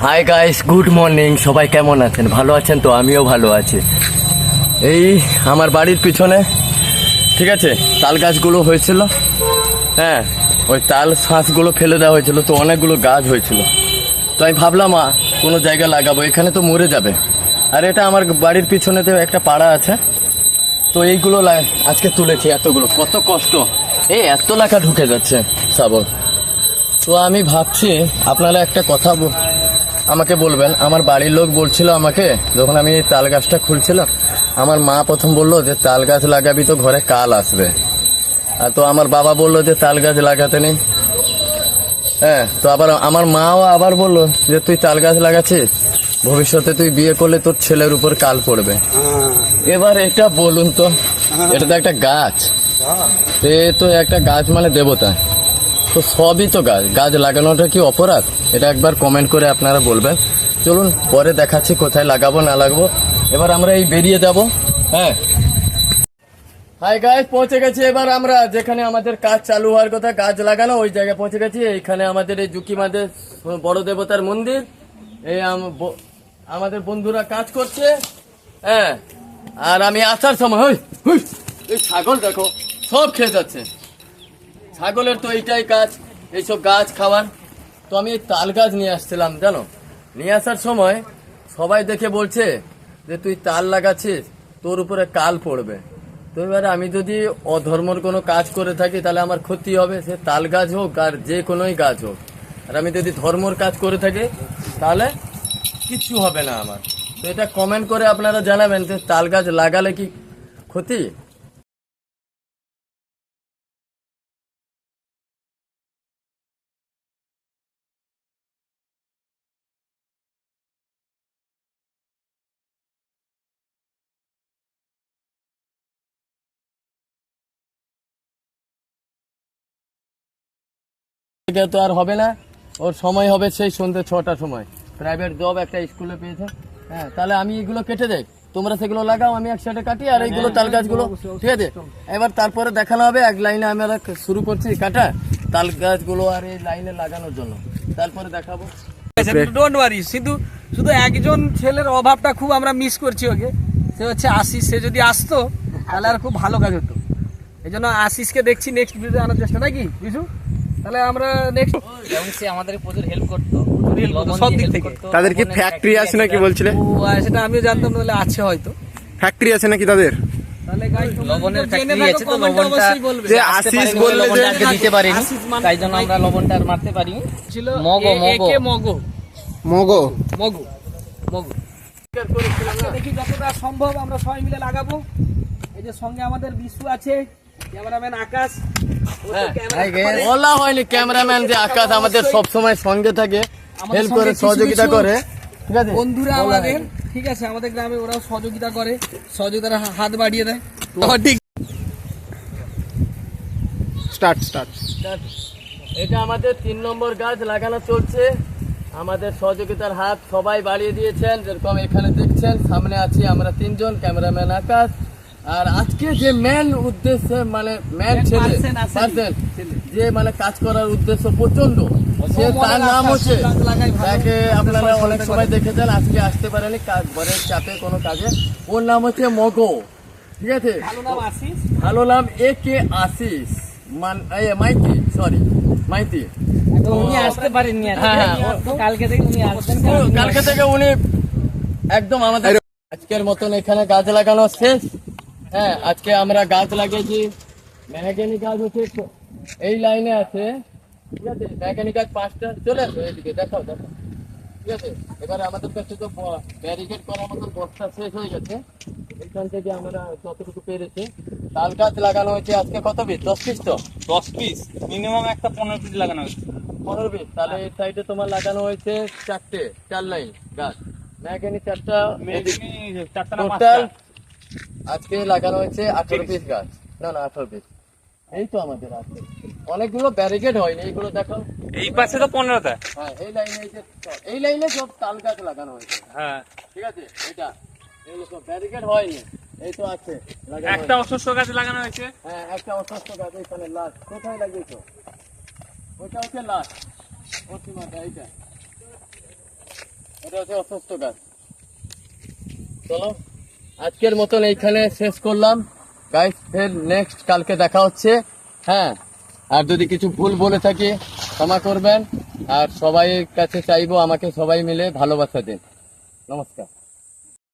Hi guys, good morning. সবাই কেমন আছেন? ভালো আছেন তো? আমিও ভালো আছি। এই আমার বাড়ির পিছনে, ঠিক আছে, তাল গাছগুলো হয়েছিল। হ্যাঁ, ওই তাল শাঁসগুলো ফেলে দেওয়া হয়েছিল, তো অনেকগুলো গাছ হয়েছিল। তো আমি ভাবলাম কোনো জায়গায় লাগাবো, এখানে তো মরে যাবে। আর এটা আমার বাড়ির পিছনেতে একটা পাড়া আছে, তো এইগুলো আজকে তুলেছি। এতগুলো, কত কষ্ট, এই এত লাখা ঢুকে যাচ্ছে সাবল। তো আমি ভাবছি আপনারা একটা কথা আমাকে বলবেন। আমার বাড়ির লোক বলছিল আমাকে, যখন আমি তাল গাছটা খুলছিলাম, আমার মা প্রথম বললো যে তাল গাছ লাগাবি তো ঘরে কাল আসবে। আর তো আমার বাবা বললো যে তাল গাছ লাগাতে নেই। হ্যাঁ, তো আবার আমার মাও আবার বললো যে তুই তাল গাছ লাগাচ্ছিস, ভবিষ্যতে তুই বিয়ে করলে তোর ছেলের উপর কাল পড়বে। এবার এটা বলুন তো, এটা তো একটা গাছ, এ তো একটা গাছ মানে দেবতা, তো সবই তো গাছ। গাছ লাগানোটা কি অপরাধ? এটা একবার কমেন্ট করে আপনারা বলবেন। চলুন পরে দেখাচ্ছি কোথায় লাগাবো না লাগাবো। এবার আমরা এই বেরিয়ে যাব। হ্যাঁ, হাই গাইস, পৌঁছে গেছি এবার আমরা যেখানে আমাদের কাজ চালু হওয়ার কথা, গাছ লাগানো, ওই জায়গায় পৌঁছে গেছি। এইখানে আমাদের এই জুকিমাদের বড় দেবতার মন্দির। এই আমাদের বন্ধুরা কাজ করছে। হ্যাঁ, আর আমি আসার সময় এই ছাগল দেখো সব খেয়ে যাচ্ছে। ছাগলের তো এইটাই কাজ, এইসব গাছ খাওয়ার। তো আমি এই তাল গাছ নিয়ে আসছিলাম, জানো। নিয়ে আসার সময় সবাই দেখে বলছে যে তুই তাল লাগাচ্ছিস, তোর উপরে কাল পড়বে। তো এবারে আমি যদি অধর্মর কোনো কাজ করে থাকি তাহলে আমার ক্ষতি হবে, সে তাল গাছ হোক আর যে কোনোই গাছ হোক। আর আমি যদি ধর্মর কাজ করে থাকি তাহলে কিচ্ছু হবে না আমার। তো এটা কমেন্ট করে আপনারা জানাবেন যে তাল গাছ লাগালে কি ক্ষতি। তো আর হবে না, ওর সময় হবে সেই সন্ধ্যে 6টার সময়। প্রাইভেট জব একটা স্কুলে পেয়েছে। হ্যাঁ, তাহলে আমি এগুলো কেটে দেই, তোমরা সেগুলো লাগাও, আমি একসাথে কাটি। আর এইগুলো তাল গাছগুলো, ঠিক আছে। এবার তারপরে দেখানো হবে, এক লাইনে আমরা শুরু করছি কাটা তাল গাছগুলো আর এই লাইনে লাগানোর জন্য, তারপরে দেখাবো। ডোন্ট ওয়ারি, শুধু একজন ছেলের অভাবটা খুব আমরা মিস করছি ওকে, সে হচ্ছে আশিস। সে যদি আসতো তাহলে আর খুব ভালো কাজ হতো। এই জন্য আশিসকে দেখছি নেক্সট ভিডিওতে আনার চেষ্টা, নাকি বিশু? তাহলে আমরা নেক্সট, যেমন সে আমাদের প্রচুর হেল্প করতো সব দিক থেকে। তাদের কি ফ্যাক্টরি আছে নাকি বলছিলে? সেটা আমিও জানতাম, তাহলে আছে হয়তো ফ্যাক্টরি আছে নাকি তাদের? তাহলে গাইস, লবণের জেনে ফ্যাক্টরি থাকো, আছে, তো কমেন্টে লবণটা অবশ্যই বলবে। যে আশিস বললে যে লবণটা আজকে দিতে পারিনি, আশিস মানে তাই জন্য আমরা লবণটা আর মারতে পারিনি। ছিল মগো, একে মগো মগো মগো মগো। দেখি যতটা সম্ভব আমরা সবাই মিলে লাগাবো। এই যে সঙ্গে আমাদের বিশু আছে, ক্যামেরাম্যান আকাশ। বলা হয়নি ক্যামেরাম্যান যে আকাশ আমাদের সব সময় সঙ্গে থাকে, হেল্প করে, সহযোগিতা করে, ঠিক আছে। বন্ধুরা আমাদের, ঠিক আছে, আমাদের গ্রামে ওরাও সহযোগিতা করে, সহযোগিতার হাত বাড়িয়ে দেয়। ঠিক, স্টার্ট। এটা আমাদের 3 নম্বর গাছ লাগানো চলছে। আমাদের সহযোগিতার হাত সবাই বাড়িয়ে দিয়েছেন, যেরকম এখানে দেখছেন। সামনে আছি আমরা 3 জন, ক্যামেরাম্যান আকাশ। আর আজকে যে মেন উদ্দেশ্য, মানে মেন ছেলে যে মানে কাজ করার উদ্দেশ্য প্রচন্ড, সে তার নাম হচ্ছে, তাকে আপনারা অনেক সময় দেখেছেন, আজকে আসতে পারেনি কাজ, ঘরের চাপে কোনো কাজে। ওর নাম হচ্ছে মগো, ঠিক আছে। ভালো নাম একে আশিস মাইতি, সরি মাইতি। উনি আসতে পারেননি, কালকে থেকে উনি আসবেন। কালকে থেকে উনি একদম আমাদের। আজকের মতন এখানে গাছ লাগানো শেষ। হ্যাঁ, আজকে আমরা গাছ লাগিয়েছি। মেহগনি গাছ হচ্ছে এই লাইনে আছে, ঠিক আছে। মেহগনি গাছ 5টা, চলে আসো এদিকে, দেখাও। ঠিক আছে, এবারে আমাদের কাছে তো ব্যারিকেড করার মতন বস্তা শেষ হয়ে গেছে। এখান থেকে আমরা যতটুকু পেরেছি। তাল গাছ লাগানো হয়েছে আজকে কত পিস? 10 পিস। তো 10 পিস মিনিমাম, একটা 15 পিস লাগানো হয়েছে। 15 পিস। তাহলে এই সাইডে তোমার লাগানো হয়েছে 4 লাইন গাছ। মেহগনি 4টা, টোটাল আজকে লাগানো হয়েছে 18 পিস গাছ। না 18 পিস। এই তো আমাদের আছে অনেকগুলো, ব্যারিকেড হয়নি, এইগুলো দেখো। এই পাশে তো 15টা। হ্যাঁ, এই লাইনে সব তাল গাছ লাগানো হয়েছে। হ্যাঁ, ঠিক আছে, এইগুলো সব ব্যারিকেড হয়নি, এই তো আছে লাগানো একটা হয়েছে। অশ্বত্থ গাছ লাগানো হয়েছে। হ্যাঁ, একটা অসুস্থ গাছ এখানে লাস্ট। কোথায় লাগিয়েছো? ওইটা হচ্ছে লাস্ট, অসীমাটা এইটা। এটা হচ্ছে অসুস্থ গাছ। চলো আজকের মতন এইখানে শেষ করলাম গাইস, ফের নেক্সট কালকে দেখা হচ্ছে। হ্যাঁ, আর যদি কিছু ভুল বলে থাকি ক্ষমা করবেন, আর সবাই কাছে চাইবো আমাকে সবাই মিলে ভালোবাসা দিন। নমস্কার।